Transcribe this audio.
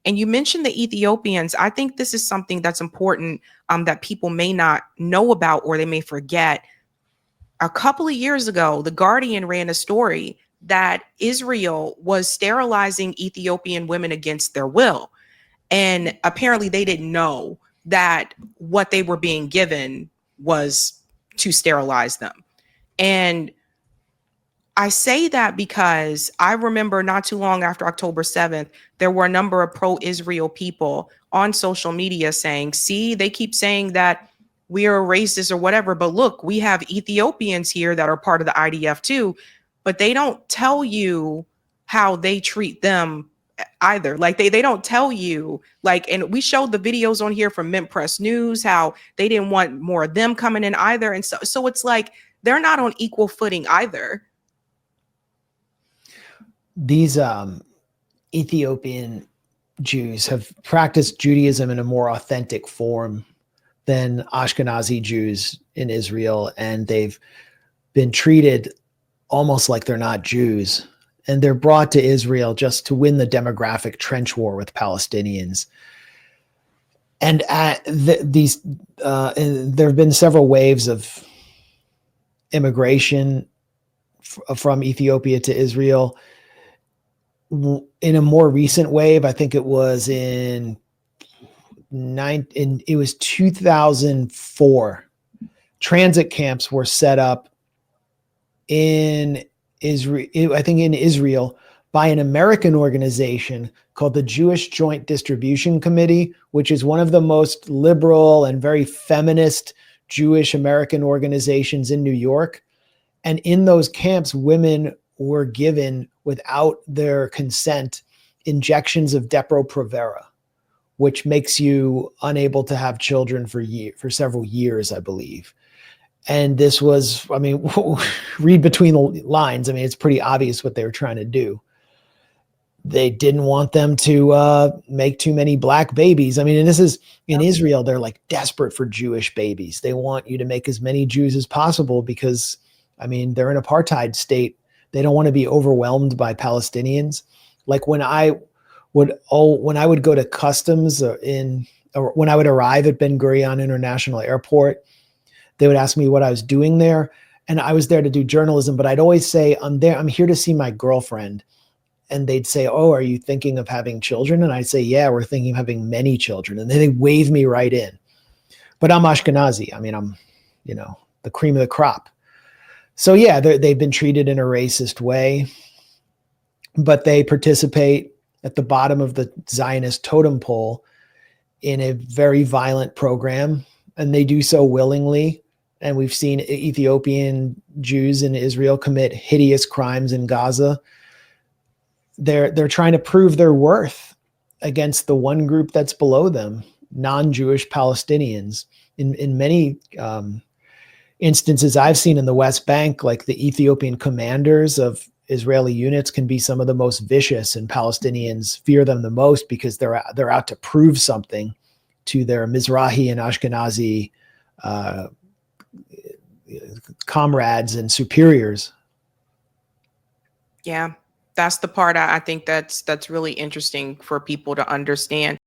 And you mentioned the Ethiopians. I think this is something that's important that people may not know about or they may forget. A couple of years ago, The Guardian ran a story that Israel was sterilizing Ethiopian women against their will. And apparently they didn't know that what they were being given was to sterilize them. And I say that because I remember not too long after October 7th, there were a number of pro-Israel people on social media saying, see, they keep saying that we are racist or whatever, but look, we have Ethiopians here that are part of the IDF too, but they don't tell you how they treat them either. Like they don't tell you, like, and we showed the videos on here from Mint Press News, how they didn't want more of them coming in either. And so it's like, they're not on equal footing either. These Ethiopian Jews have practiced Judaism in a more authentic form than Ashkenazi Jews in Israel, and they've been treated almost like they're not Jews. And they're brought to Israel just to win the demographic trench war with Palestinians. And there have been several waves of immigration from Ethiopia to Israel. In a more recent wave, I think it was it was 2004. Transit camps were set up in Israel, I think in Israel, by an American organization called the Jewish Joint Distribution Committee, which is one of the most liberal and very feminist Jewish American organizations in New York. And in those camps, women were given, without their consent, injections of Depo-Provera, which makes you unable to have children for several years, I believe. And this was, I mean, read between the lines. I mean, it's pretty obvious what they were trying to do. They didn't want them to make too many black babies. I mean, and this is in Israel, they're like desperate for Jewish babies. They want you to make as many Jews as possible because, I mean, they're an apartheid state. They don't want to be overwhelmed by Palestinians. Like when I would go to customs or when I would arrive at Ben Gurion International Airport, they would ask me what I was doing there. And I was there to do journalism, but I'd always say, I'm here to see my girlfriend. And they'd say, oh, are you thinking of having children? And I'd say, yeah, we're thinking of having many children. And then they wave me right in. But I'm Ashkenazi. I mean, I'm, the cream of the crop. So yeah, they've been treated in a racist way, but they participate at the bottom of the Zionist totem pole in a very violent program, and they do so willingly. And we've seen Ethiopian Jews in Israel commit hideous crimes in Gaza. They're trying to prove their worth against the one group that's below them, non-Jewish Palestinians. In many instances I've seen in the West Bank, like the Ethiopian commanders of Israeli units can be some of the most vicious, and Palestinians fear them the most because they're out to prove something to their Mizrahi and Ashkenazi comrades and superiors. Yeah, that's the part I think that's really interesting for people to understand.